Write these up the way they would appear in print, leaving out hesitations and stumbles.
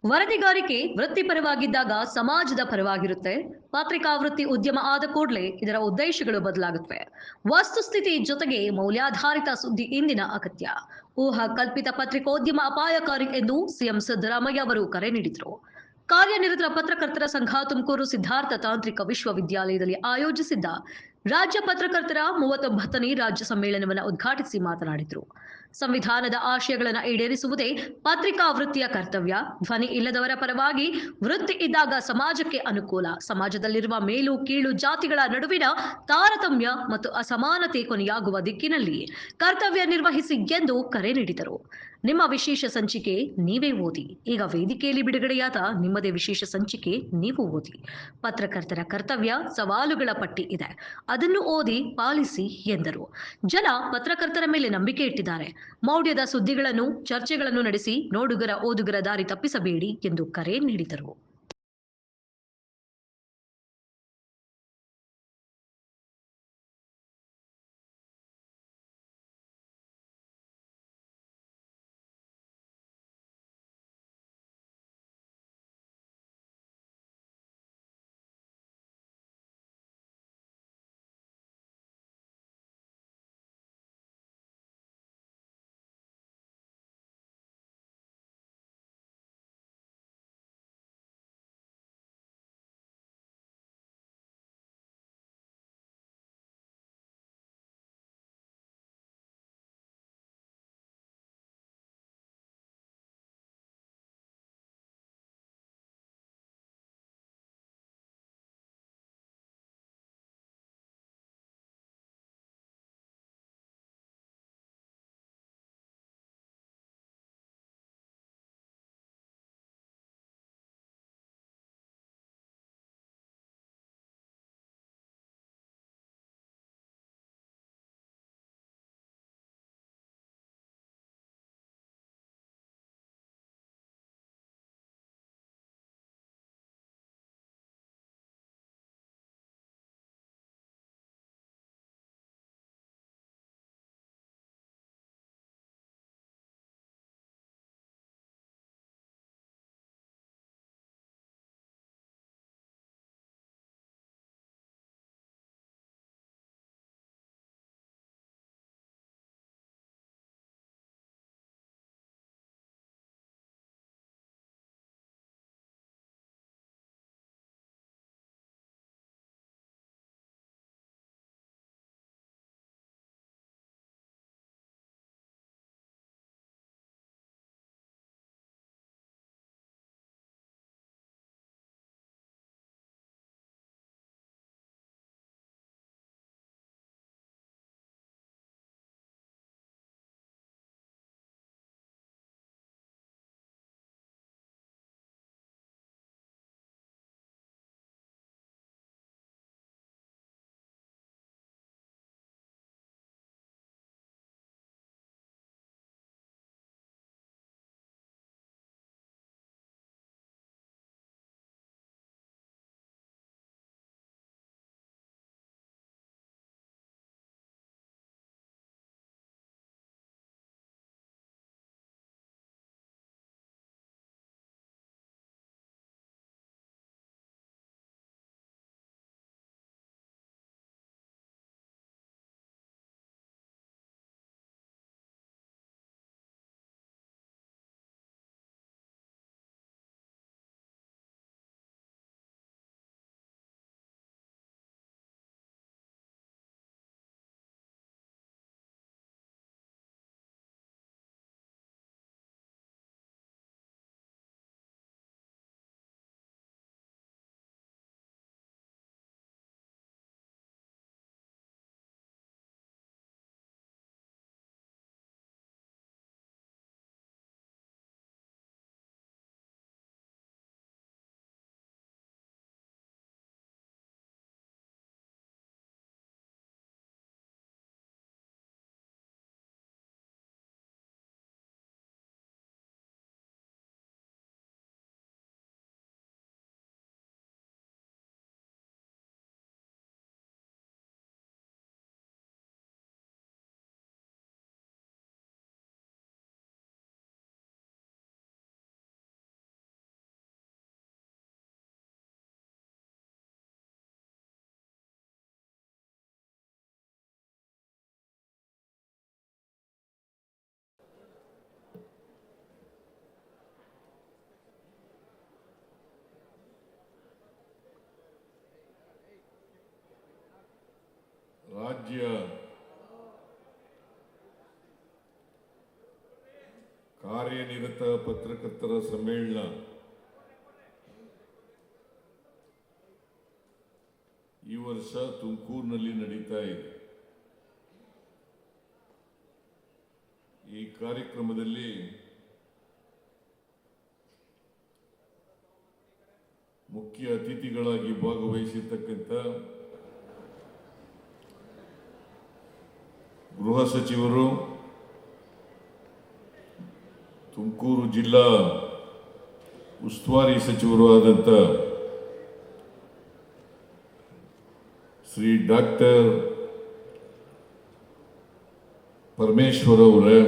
ವರದಿಗಾರಿಕೆ ವೃತ್ತಿಪರವಾಗಿದ್ದಾಗ ಸಮಾಜದ ಪರವಾಗಿರುತ್ತೆ. ಪತ್ರಿಕಾ ವೃತ್ತಿ ಉದ್ಯಮ ಆದ ಕೂಡಲೇ ಇದರ ಉದ್ದೇಶಗಳು ಬದಲಾಗುತ್ತವೆ. ವಸ್ತುಸ್ಥಿತಿ ಜೊತೆಗೆ ಮೌಲ್ಯಾಧಾರಿತ ಸುದ್ದಿ ಇಂದಿನ ಅಗತ್ಯ. ಊಹಾ ಕಲ್ಪಿತ ಪತ್ರಿಕೋದ್ಯಮ ಅಪಾಯಕಾರಿ ಎಂದು ಸಿಎಂ ಸಿದ್ದರಾಮಯ್ಯ ಅವರು ಕರೆ ನೀಡಿದರು. ಕಾರ್ಯನಿರತ ಪತ್ರಕರ್ತರ ಸಂಘ ತುಮಕೂರು ಸಿದ್ಧಾರ್ಥ ತಾಂತ್ರಿಕ ವಿಶ್ವವಿದ್ಯಾಲಯದಲ್ಲಿ ಆಯೋಜಿಸಿದ್ದ ರಾಜ್ಯ ಪತ್ರಕರ್ತರ 39ನೇ ರಾಜ್ಯ ಸಮ್ಮೇಳನವನ್ನು ಉದ್ಘಾಟಿಸಿ ಮಾತನಾಡಿದರು. ಸಂವಿಧಾನದ ಆಶಯಗಳನ್ನು ಈಡೇರಿಸುವುದೇ ಪತ್ರಿಕಾ ವೃತ್ತಿಯ ಕರ್ತವ್ಯ. ಧ್ವನಿ ಇಲ್ಲದವರ ಪರವಾಗಿ ವೃತ್ತಿ ಇದ್ದಾಗ ಸಮಾಜಕ್ಕೆ ಅನುಕೂಲ. ಸಮಾಜದಲ್ಲಿರುವ ಮೇಲು ಕೀಳು ಜಾತಿಗಳ ನಡುವಿನ ತಾರತಮ್ಯ ಮತ್ತು ಅಸಮಾನತೆ ಕೊನೆಯಾಗುವ ದಿಕ್ಕಿನಲ್ಲಿ ಕರ್ತವ್ಯ ನಿರ್ವಹಿಸಿ ಎಂದು ಕರೆ ನೀಡಿದರು. ನಿಮ್ಮ ವಿಶೇಷ ಸಂಚಿಕೆ ನೀವೇ ಓದಿ. ಈಗ ವೇದಿಕೆಯಲ್ಲಿ ಬಿಡುಗಡೆಯಾದ ನಿಮ್ಮದೇ ವಿಶೇಷ ಸಂಚಿಕೆ ನೀವು ಓದಿ. ಪತ್ರಕರ್ತರ ಕರ್ತವ್ಯ ಸವಾಲುಗಳ ಪಟ್ಟಿ ಇದೆ, ಅದನ್ನು ಓದಿ ಪಾಲಿಸಿ ಎಂದರು. ಜನ ಪತ್ರಕರ್ತರ ಮೇಲೆ ನಂಬಿಕೆ ಇಟ್ಟಿದ್ದಾರೆ. ಮೌಢ್ಯದ ಸುದ್ದಿಗಳನ್ನು ಚರ್ಚೆಗಳನ್ನು ನಡೆಸಿ ನೋಡುಗರ ಓದುಗರ ದಾರಿ ತಪ್ಪಿಸಬೇಡಿ ಎಂದು ಕರೆ ನೀಡಿದರು. ರಾಜ್ಯ ಕಾರ್ಯನಿರತ ಪತ್ರಕರ್ತರ ಸಮ್ಮೇಳನ ಈ ವರ್ಷ ತುಮಕೂರಿನಲ್ಲಿ ನಡೀತಾ ಇದೆ. ಈ ಕಾರ್ಯಕ್ರಮದಲ್ಲಿ ಮುಖ್ಯ ಅತಿಥಿಗಳಾಗಿ ಭಾಗವಹಿಸಿರ್ತಕ್ಕಂಥ ಗೃಹ ಸಚಿವರು, ತುಮಕೂರು ಜಿಲ್ಲಾ ಉಸ್ತುವಾರಿ ಸಚಿವರು ಆದಂಥ ಶ್ರೀ ಡಾಕ್ಟರ್ ಪರಮೇಶ್ವರ್ ಅವರೇ,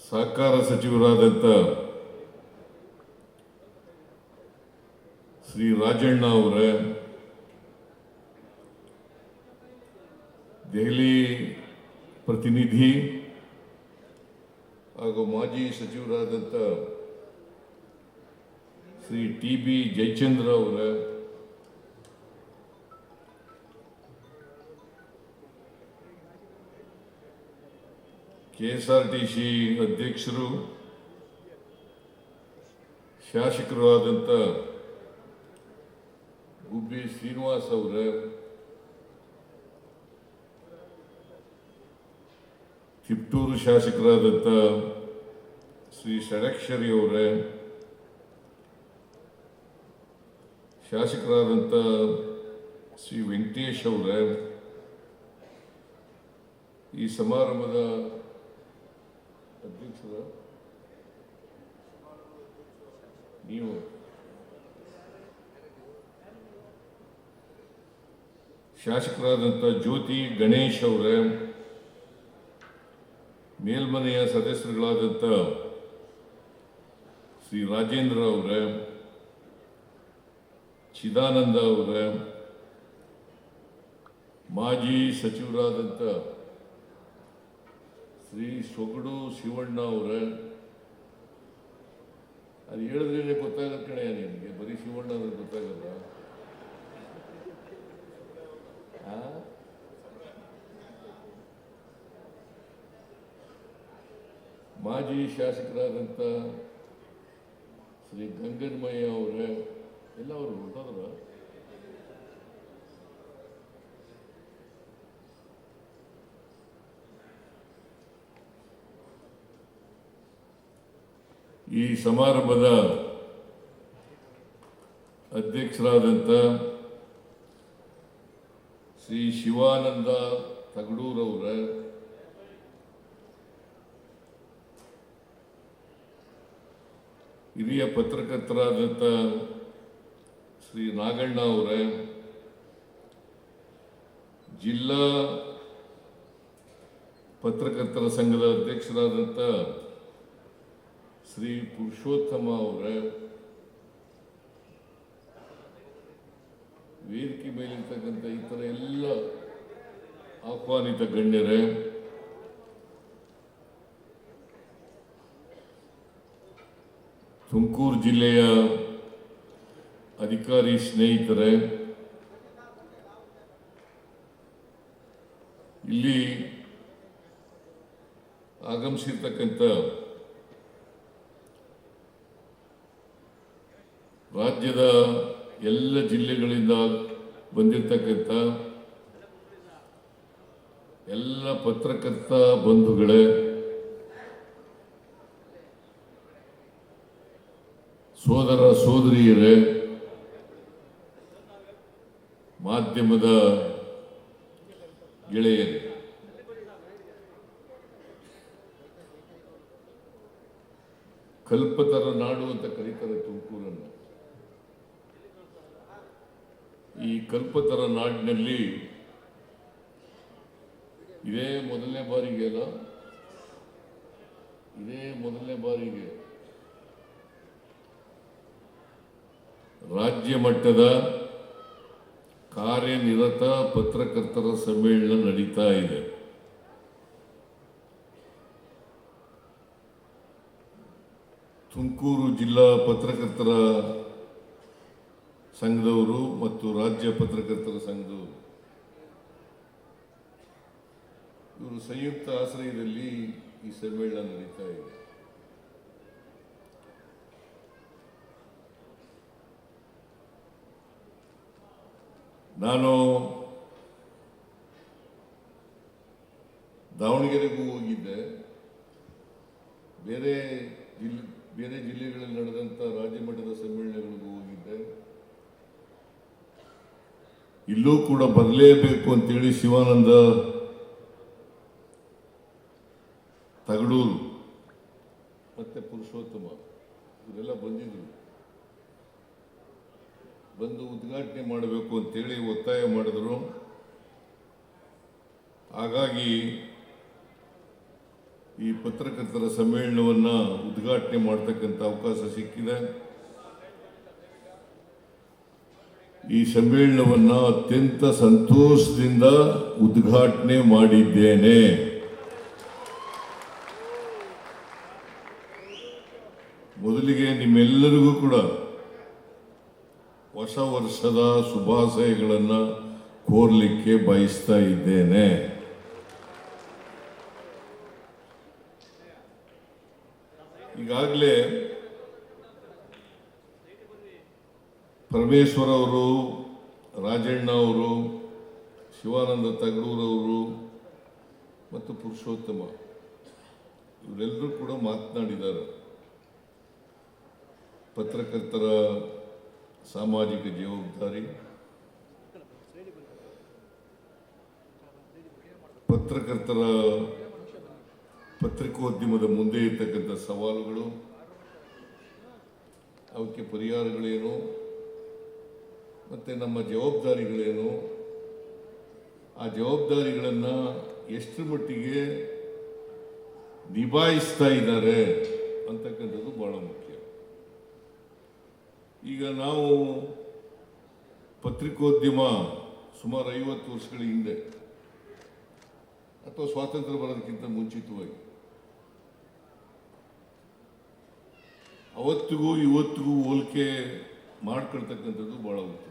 ಸಹಕಾರ ಸಚಿವರಾದಂಥ ಶ್ರೀ ರಾಜಣ್ಣ ಅವರೇ, ದೆಹಲಿ ಪ್ರತಿನಿಧಿ ಹಾಗೂ ಮಾಜಿ ಸಚಿವರಾದಂಥ ಶ್ರೀ ಟಿ.ಬಿ. ಜಯಚಂದ್ರ ಅವರ, KSRTC ಅಧ್ಯಕ್ಷರು, ಶಾಸಕರು ಆದಂಥ ಗುಬ್ಬಿ ಶ್ರೀನಿವಾಸ್ ಅವರ, ತಿಪ್ಟೂರು ಶಾಸಕರಾದಂಥ ಶ್ರೀ ಷಡಕ್ಷರಿ ಅವರೇ, ಶಾಸಕರಾದಂಥ ಶ್ರೀ ವೆಂಕಟೇಶ್ ಅವರೇ, ಈ ಸಮಾರಂಭದ ಅಧ್ಯಕ್ಷರ ನೀವು, ಶಾಸಕರಾದಂಥ ಜ್ಯೋತಿ ಗಣೇಶ್ ಅವರೇ, ಮೇಲ್ಮನೆಯ ಸದಸ್ಯರುಗಳಾದಂಥ ಶ್ರೀ ರಾಜೇಂದ್ರ ಅವರೇ, ಚಿದಾನಂದ ಅವರೇ, ಮಾಜಿ ಸಚಿವರಾದಂಥ ಶ್ರೀ ಸೊಗಡು ಶಿವಣ್ಣ ಅವರೇ, ಅದು ಹೇಳಿದ್ರೇನೆ ಗೊತ್ತಾಗಲ್ಲ ಕಣೆ ನಿನಗೆ, ಬರೀ ಶಿವಣ್ಣ ಅಂದ್ರೆ ಗೊತ್ತಾಗಲ್ಲ. ಮಾಜಿ ಶಾಸಕರಾದಂಥ ಶ್ರೀ ಗಂಗನ್ಮಯ್ಯ ಅವರೇ, ಎಲ್ಲ ಅವರು ಗೊತ್ತಾದ್ರ. ಈ ಸಮಾರಂಭದ ಅಧ್ಯಕ್ಷರಾದಂಥ ಶ್ರೀ ಶಿವಾನಂದ ತಗಡೂರವರ, ಹಿರಿಯ ಪತ್ರಕರ್ತರಾದಂಥ ಶ್ರೀ ನಾಗಣ್ಣ ಅವರೇ, ಜಿಲ್ಲಾ ಪತ್ರಕರ್ತರ ಸಂಘದ ಅಧ್ಯಕ್ಷರಾದಂಥ ಶ್ರೀ ಪುರುಷೋತ್ತಮ ಅವರೇ, ವೇದಿಕೆ ಮೇಲಿರ್ತಕ್ಕಂಥ ಇತರ ಎಲ್ಲ ಆಹ್ವಾನಿತ ಗಣ್ಯರೇ, ತುಮಕೂರು ಜಿಲ್ಲೆಯ ಅಧಿಕಾರಿ ಸ್ನೇಹಿತರೇ, ಇಲ್ಲಿ ಆಗಮಿಸಿರ್ತಕ್ಕಂಥ ರಾಜ್ಯದ ಎಲ್ಲ ಜಿಲ್ಲೆಗಳಿಂದ ಬಂದಿರತಕ್ಕಂಥ ಎಲ್ಲ ಪತ್ರಕರ್ತ ಬಂಧುಗಳೇ, ಸೋದರ ಸೋದರಿಯರೇ, ಮಾಧ್ಯಮದ ಗೆಳೆಯರೇ, ಕಲ್ಪತರ ನಾಡು ಅಂತ ಕರೀತಾರೆ ತುಮಕೂರನ್ನು. ಈ ಕಲ್ಪತರ ನಾಡಿನಲ್ಲಿ ಇದೇ ಮೊದಲನೇ ಬಾರಿಗೆ ರಾಜ್ಯ ಮಟ್ಟದ ಕಾರ್ಯನಿರತ ಪತ್ರಕರ್ತರ ಸಮ್ಮೇಳನ ನಡೀತಾ ಇದೆ. ತುಮಕೂರು ಜಿಲ್ಲಾ ಪತ್ರಕರ್ತರ ಸಂಘದವರು ಮತ್ತು ರಾಜ್ಯ ಪತ್ರಕರ್ತರ ಸಂಘದವರು ಇವರು ಸಂಯುಕ್ತ ಆಶ್ರಯದಲ್ಲಿ ಈ ಸಮ್ಮೇಳನ ನಡೀತಾ ಇದೆ. ನಾನು ದಾವಣಗೆರೆಗೂ ಹೋಗಿದ್ದೆ, ಬೇರೆ ಜಿಲ್ಲೆಗಳಲ್ಲಿ ನಡೆದಂಥ ರಾಜ್ಯ ಮಟ್ಟದ ಸಮ್ಮೇಳನಗಳಿಗೂ ಹೋಗಿದ್ದೆ. ಇಲ್ಲೂ ಕೂಡ ಬರಲೇಬೇಕು ಅಂತೇಳಿ ಶಿವಾನಂದ ತಗಡೂರು ಮತ್ತೆ ಪುರುಷೋತ್ತಮ ಇವರೆಲ್ಲ ಬಂದಿದ್ರು. ಬಂದು ಉದ್ಘಾಟನೆ ಮಾಡಬೇಕು ಅಂತೇಳಿ ಒತ್ತಾಯ ಮಾಡಿದ್ರು. ಹಾಗಾಗಿ ಈ ಪತ್ರಕರ್ತರ ಸಮ್ಮೇಳನವನ್ನು ಉದ್ಘಾಟನೆ ಮಾಡ್ತಕ್ಕಂಥ ಅವಕಾಶ ಸಿಕ್ಕಿದೆ. ಈ ಸಮ್ಮೇಳನವನ್ನು ಅತ್ಯಂತ ಸಂತೋಷದಿಂದ ಉದ್ಘಾಟನೆ ಮಾಡಿದ್ದೇನೆ. ಮೊದಲಿಗೆ ನಿಮ್ಮೆಲ್ಲರಿಗೂ ಕೂಡ ಹೊಸ ವರ್ಷದ ಶುಭಾಶಯಗಳನ್ನು ಕೋರಲಿಕ್ಕೆ ಬಯಸ್ತಾ ಇದ್ದೇನೆ. ಈಗಾಗಲೇ ಪರಮೇಶ್ವರ್ ಅವರು, ರಾಜಣ್ಣ ಅವರು, ಶಿವಾನಂದ ತಗಡೂರವರು ಮತ್ತು ಪುರುಷೋತ್ತಮ ಇವರೆಲ್ಲರೂ ಕೂಡ ಮಾತನಾಡಿದ್ದಾರೆ. ಪತ್ರಕರ್ತರ ಸಾಮಾಜಿಕ ಜವಾಬ್ದಾರಿ, ಪತ್ರಕರ್ತರ ಪತ್ರಿಕೋದ್ಯಮದ ಮುಂದೆ ಇರ್ತಕ್ಕಂಥ ಸವಾಲುಗಳು, ಅವಕ್ಕೆ ಪರಿಹಾರಗಳೇನು ಮತ್ತು ನಮ್ಮ ಜವಾಬ್ದಾರಿಗಳೇನು, ಆ ಜವಾಬ್ದಾರಿಗಳನ್ನು ಎಷ್ಟರ ಮಟ್ಟಿಗೆ ನಿಭಾಯಿಸ್ತಾ ಇದ್ದಾರೆ ಅಂತಕ್ಕಂಥದ್ದು ಬಹಳ ಮುಖ್ಯ. ಈಗ ನಾವು ಪತ್ರಿಕೋದ್ಯಮ ಸುಮಾರು 50 ವರ್ಷಗಳ ಹಿಂದೆ ಅಥವಾ ಸ್ವಾತಂತ್ರ್ಯ ಬರೋದಕ್ಕಿಂತ ಮುಂಚಿತವಾಗಿ ಅವತ್ತಿಗೂ ಇವತ್ತಿಗೂ ಹೋಲಿಕೆ ಮಾಡ್ಕೊಳ್ತಕ್ಕಂಥದ್ದು ಬಹಳ ಉತ್ತಮ.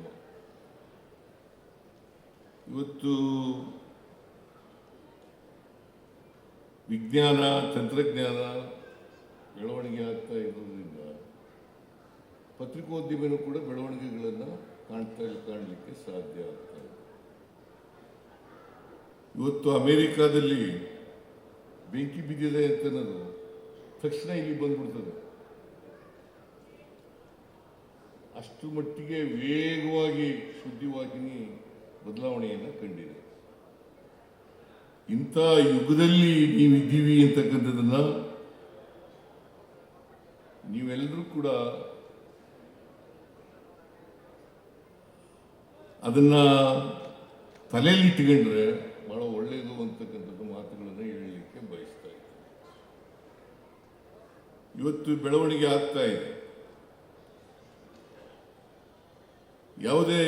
ಇವತ್ತು ವಿಜ್ಞಾನ ತಂತ್ರಜ್ಞಾನ ಬೆಳವಣಿಗೆ ಆಗ್ತಾ ಇರೋದ್ರಿಂದ ಪತ್ರಿಕೋದ್ಯಮನೂ ಕೂಡ ಬೆಳವಣಿಗೆಗಳನ್ನು ಕಾಣಲಿಕ್ಕೆ ಸಾಧ್ಯ ಆಗ್ತಾ ಇದೆ. ಇವತ್ತು ಅಮೆರಿಕಾದಲ್ಲಿ ಬೆಂಕಿ ಬಿದ್ದಿದೆ ಅಂತ ಅನ್ನೋದು ತಕ್ಷಣ ಇಲ್ಲಿ ಬಂದ್ಬಿಡ್ತದೆ. ಅಷ್ಟು ಮಟ್ಟಿಗೆ ವೇಗವಾಗಿ ಸುದ್ದಿವಾಹಿನಿ ಬದಲಾವಣೆಯನ್ನು ಕಂಡಿದೆ. ಇಂಥ ಯುಗದಲ್ಲಿ ನೀವಿದ್ದೀವಿ ಅಂತಕ್ಕಂಥದ್ದನ್ನ ನೀವೆಲ್ಲರೂ ಕೂಡ ಅದನ್ನ ತಲೆಯಲ್ಲಿ ಇಟ್ಕೊಂಡ್ರೆ ಬಹಳ ಒಳ್ಳೆಯದು ಅಂತಕ್ಕಂಥದ್ದು ಮಾತುಗಳನ್ನು ಹೇಳಲಿಕ್ಕೆ ಬಯಸ್ತಾ ಇದ್ದೀನಿ. ಇವತ್ತು ಬೆಳವಣಿಗೆ ಆಗ್ತಾ ಇದೆ. ಯಾವುದೇ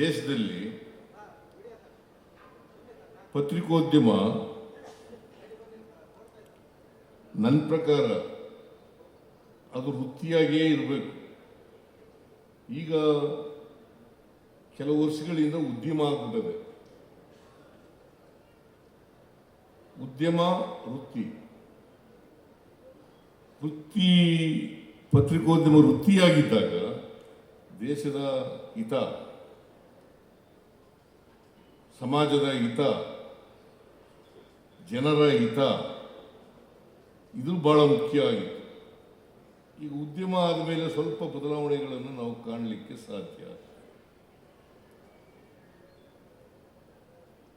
ದೇಶದಲ್ಲಿ ಪತ್ರಿಕೋದ್ಯಮ ನನ್ನ ಪ್ರಕಾರ ಅದು ವೃತ್ತಿಯಾಗಿಯೇ ಇರಬೇಕು. ಈಗ ಕೆಲವು ವರ್ಷಗಳಿಂದ ಉದ್ಯಮ ಆಗ್ಬಿಟ್ಟಿದೆ. ಉದ್ಯಮ ವೃತ್ತಿ ಪತ್ರಿಕೋದ್ಯಮ ವೃತ್ತಿಯಾಗಿದ್ದಾಗ ದೇಶದ ಹಿತ, ಸಮಾಜದ ಹಿತ, ಜನರ ಹಿತ ಇದು ಬಹಳ ಮುಖ್ಯ ಆಗಿತ್ತು. ಈಗ ಉದ್ಯಮ ಆದಮೇಲೆ ಸ್ವಲ್ಪ ಬದಲಾವಣೆಗಳನ್ನು ನಾವು ಕಾಣಲಿಕ್ಕೆ ಸಾಧ್ಯ.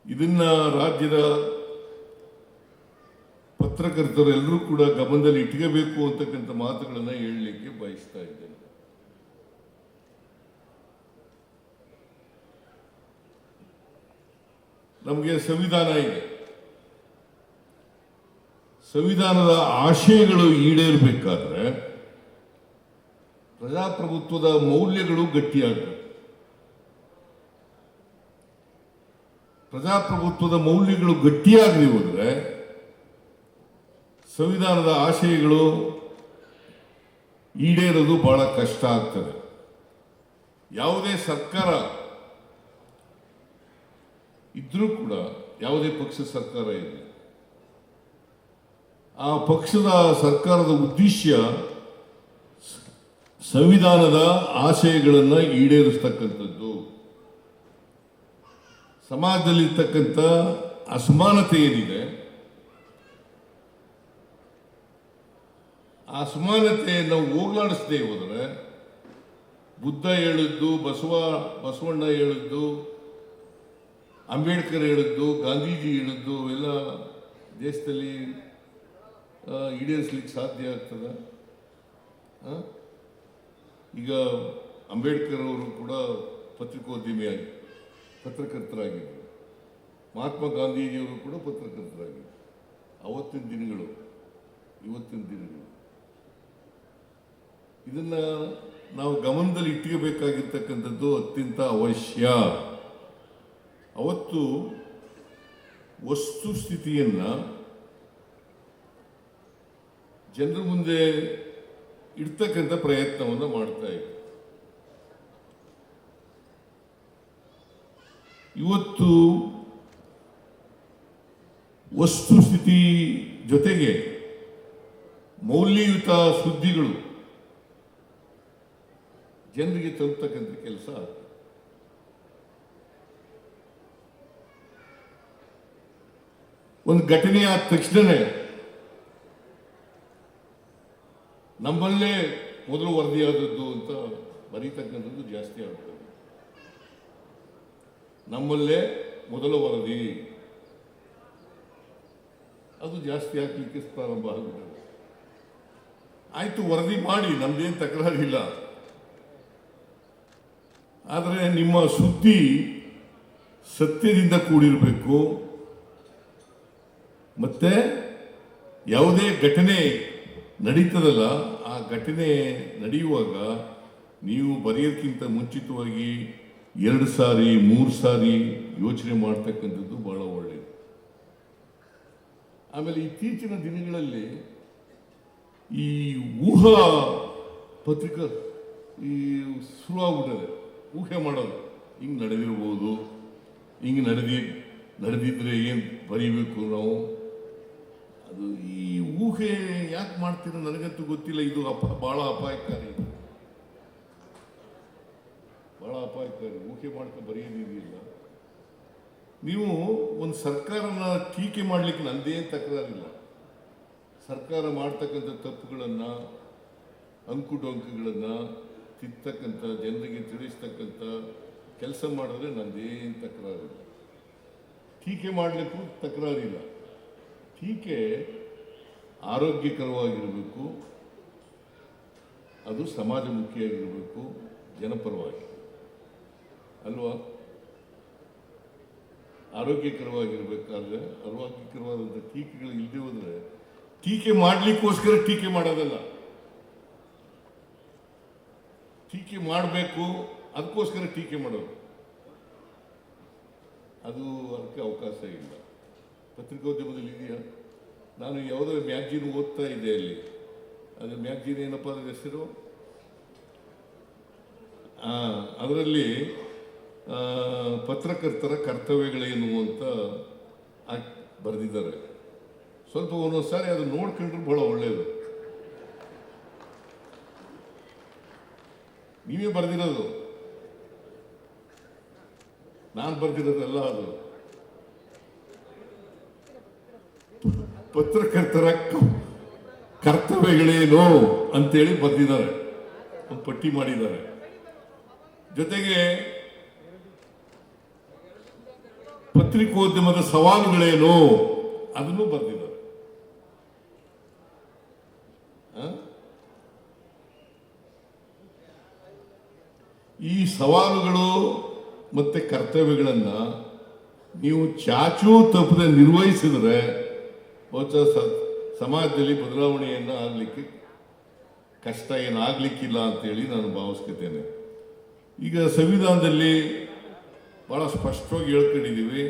ಇದನ್ನ ರಾಜ್ಯದ ಪತ್ರಕರ್ತರು ಎಲ್ಲರೂ ಕೂಡ ಗಮನದಲ್ಲಿ ಇಟ್ಕೋಬೇಕು ಅಂತಕ್ಕಂಥ ಮಾತುಗಳನ್ನು ಹೇಳಲಿಕ್ಕೆ ಬಯಸ್ತಾ ಇದ್ದೇನೆ. ನಮಗೆ ಸಂವಿಧಾನ ಇದೆ. ಸಂವಿಧಾನದ ಆಶಯಗಳು ಈಡೇರಬೇಕಾದ್ರೆ ಪ್ರಜಾಪ್ರಭುತ್ವದ ಮೌಲ್ಯಗಳು ಗಟ್ಟಿಯಾಗಬೇಕು. ಪ್ರಜಾಪ್ರಭುತ್ವದ ಮೌಲ್ಯಗಳು ಗಟ್ಟಿಯಾಗಲಿ ಹೋದ್ರೆ ಸಂವಿಧಾನದ ಆಶಯಗಳು ಈಡೇರೋದು ಬಹಳ ಕಷ್ಟ ಆಗ್ತದೆ. ಯಾವುದೇ ಸರ್ಕಾರ ಇದ್ರೂ ಕೂಡ, ಯಾವುದೇ ಪಕ್ಷದ ಸರ್ಕಾರ ಇದೆ, ಆ ಪಕ್ಷದ ಸರ್ಕಾರದ ಉದ್ದೇಶ ಸಂವಿಧಾನದ ಆಶಯಗಳನ್ನು ಈಡೇರಿಸ್ತಕ್ಕಂಥದ್ದು. ಸಮಾಜದಲ್ಲಿರ್ತಕ್ಕಂಥ ಅಸಮಾನತೆ ಏನಿದೆ, ಆ ಅಸಮಾನತೆಯನ್ನು ಹೋಗಲಾಡಿಸದೆ ಹೋದರೆ, ಬುದ್ಧ ಹೇಳಿದ್ದು, ಬಸವಣ್ಣ ಹೇಳಿದ್ದು, ಅಂಬೇಡ್ಕರ್ ಹೇಳಿದ್ದು, ಗಾಂಧೀಜಿ ಹೇಳಿದ್ದು ಎಲ್ಲ ದೇಶದಲ್ಲಿ ಈಡೇರಿಸಲಿಕ್ಕೆ ಸಾಧ್ಯ ಆಗ್ತದೆ? ಈಗ ಅಂಬೇಡ್ಕರ್ ಅವರು ಕೂಡ ಪತ್ರಕರ್ತರಾಗಿದ್ದರು. ಮಹಾತ್ಮ ಗಾಂಧೀಜಿಯವರು ಕೂಡ ಪತ್ರಕರ್ತರಾಗಿದ್ದರು. ಅವತ್ತಿನ ದಿನಗಳು, ಇವತ್ತಿನ ದಿನಗಳು, ಇದನ್ನು ನಾವು ಗಮನದಲ್ಲಿ ಇಟ್ಕೋಬೇಕಾಗಿರ್ತಕ್ಕಂಥದ್ದು ಅತ್ಯಂತ ಅವಶ್ಯ. ಅವತ್ತು ವಸ್ತುಸ್ಥಿತಿಯನ್ನು ಜನರ ಮುಂದೆ ಇಡ್ತಕ್ಕಂಥ ಪ್ರಯತ್ನವನ್ನು ಮಾಡ್ತಾ ಇದ್ದರು. ಇವತ್ತು ವಸ್ತುಸ್ಥಿತಿ ಜೊತೆಗೆ ಮೌಲ್ಯಯುತ ಸುದ್ದಿಗಳು ಜನರಿಗೆ ತಲುಪ್ತಕ್ಕಂಥ ಕೆಲಸ. ಒಂದು ಘಟನೆ ಆದ ತಕ್ಷಣವೇ ನಮ್ಮಲ್ಲೇ ಮೊದಲು ವರದಿಯಾದದ್ದು ಅಂತ ಬರೀತಕ್ಕಂಥದ್ದು ಜಾಸ್ತಿ ಆಗ್ತದೆ. ನಮ್ಮಲ್ಲೇ ಮೊದಲ ವರದಿ ಅದು ಜಾಸ್ತಿ ಆಗ್ಲಿಕ್ಕೆ ಪ್ರಾರಂಭ ಆಗಿಬಿಟ್ಟದೆ. ಆಯ್ತು, ವರದಿ ಮಾಡಿ, ನಮ್ದೇನು ತಕರಾರಿಲ್ಲ. ಆದರೆ ನಿಮ್ಮ ಸುದ್ದಿ ಸತ್ಯದಿಂದ ಕೂಡಿರಬೇಕು. ಮತ್ತೆ ಯಾವುದೇ ಘಟನೆ ನಡೀತದಲ್ಲ, ಆ ಘಟನೆ ನಡೆಯುವಾಗ ನೀವು ಬರೆಯೋಕ್ಕಿಂತ ಮುಂಚಿತವಾಗಿ 2 ಸಾರಿ 3 ಸಾರಿ ಯೋಚನೆ ಮಾಡ್ತಕ್ಕಂಥದ್ದು ಬಹಳ ಒಳ್ಳೆಯದು. ಆಮೇಲೆ ಇತ್ತೀಚಿನ ದಿನಗಳಲ್ಲಿ ಈ ಊಹಾ ಪತ್ರಿಕಾ ಶುರುವಾಗ್ಬಿಟ್ಟದೆ. ಊಹೆ ಮಾಡೋದು, ಹಿಂಗೆ ನಡೆದಿರ್ಬೋದು, ಹಿಂಗೆ ನಡೆದಿದ್ರೆ ಏನು ಬರೀಬೇಕು ನಾವು. ಅದು ಈ ಊಹೆ ಯಾಕೆ ಮಾಡ್ತೀರೋ ನನಗಂತೂ ಗೊತ್ತಿಲ್ಲ. ಇದು ಬಹಳ ಅಪಾಯಕಾರಿ, ಬಹಳ ಅಪಾಯಕಾರಿ. ಊಹೆ ಮಾಡ್ಕೊಂಡು ಬರೆಯೋದಿದೆಯಲ್ಲ. ನೀವು ಒಂದು ಸರ್ಕಾರನ ಟೀಕೆ ಮಾಡಲಿಕ್ಕೆ ನಂದೇನು ತಕರಾರಿಲ್ಲ. ಸರ್ಕಾರ ಮಾಡ್ತಕ್ಕಂಥ ತಪ್ಪುಗಳನ್ನು, ಅಂಕುಡೊಂಕುಗಳನ್ನು ತಿರ್ತಕ್ಕಂಥ, ಜನರಿಗೆ ತಿಳಿಸ್ತಕ್ಕಂಥ ಕೆಲಸ ಮಾಡಿದ್ರೆ ನಂದೇನು ತಕರಾರಿಲ್ಲ. ಟೀಕೆ ಮಾಡಲಿಕ್ಕೂ ತಕರಾರಿಲ್ಲ. ಟೀಕೆ ಆರೋಗ್ಯಕರವಾಗಿರಬೇಕು, ಅದು ಸಮಾಜಮುಖಿಯಾಗಿರಬೇಕು, ಜನಪರವಾಗಿ ಅಲ್ವಾ? ಆರೋಗ್ಯಕರವಾಗಿರ್ಬೇಕಾದ್ರೆ ಆರೋಗ್ಯಕರವಾದಂಥ ಟೀಕೆಗಳು ಇಲ್ಲದೆ ಹೋದರೆ, ಟೀಕೆ ಮಾಡಲಿಕ್ಕೋಸ್ಕರ ಟೀಕೆ ಮಾಡೋದಲ್ಲ, ಟೀಕೆ ಮಾಡಬೇಕು ಅದಕ್ಕೋಸ್ಕರ ಟೀಕೆ ಮಾಡೋದು, ಅದಕ್ಕೆ ಅವಕಾಶ ಇಲ್ಲ. ಪತ್ರಿಕೋದ್ಯಮದಲ್ಲಿ ಇದೆಯಾ? ನಾನು ಯಾವುದೋ ಮ್ಯಾಗ್ಝಿನ್ ಓದ್ತಾ ಇದ್ದೆ, ಅಲ್ಲಿ ಅದು ಮ್ಯಾಗ್ಝಿನ್ ಏನಪ್ಪ ಅದರ ಹೆಸರು, ಅದರಲ್ಲಿ ಪತ್ರಕರ್ತರ ಕರ್ತವ್ಯಗಳೇನು ಅಂತ ಬರೆದಿದ್ದಾರೆ. ಸ್ವಲ್ಪ ಒಂದೊಂದು ಸಾರಿ ಅದು ನೋಡ್ಕೊಂಡ್ರೆ ಬಹಳ ಒಳ್ಳೆಯದು. ನೀವೇ ಬರೆದಿರೋದು, ನಾನು ಬರೆದಿರೋದಲ್ಲ. ಅದು ಪತ್ರಕರ್ತರ ಕರ್ತವ್ಯಗಳೇನು ಅಂತೇಳಿ ಬರೆದಿದ್ದಾರೆ, ಒಂದು ಪಟ್ಟಿ ಮಾಡಿದ್ದಾರೆ. ಜೊತೆಗೆ ಪತ್ರಿಕೋದ್ಯಮದ ಸವಾಲುಗಳೇನು ಅದನ್ನು ಬರೆದಿದ್ದಾರೆ. ಈ ಸವಾಲುಗಳು ಮತ್ತೆ ಕರ್ತವ್ಯಗಳನ್ನು ನೀವು ಚಾಚೂ ತಪ್ಪದೆ ನಿರ್ವಹಿಸಿದ್ರೆ ಬಹುಶಃ ಸಮಾಜದಲ್ಲಿ ಬದಲಾವಣೆಯನ್ನು ಆಗಲಿಕ್ಕೆ ಕಷ್ಟ ಏನಾಗಲಿಕ್ಕಿಲ್ಲ ಅಂತೇಳಿ ನಾನು ಭಾವಿಸ್ಕೊತೇನೆ. ಈಗ ಸಂವಿಧಾನದಲ್ಲಿ ಭಾಳ ಸ್ಪಷ್ಟವಾಗಿ ಹೇಳ್ಕೊಂಡಿದ್ದೀವಿ,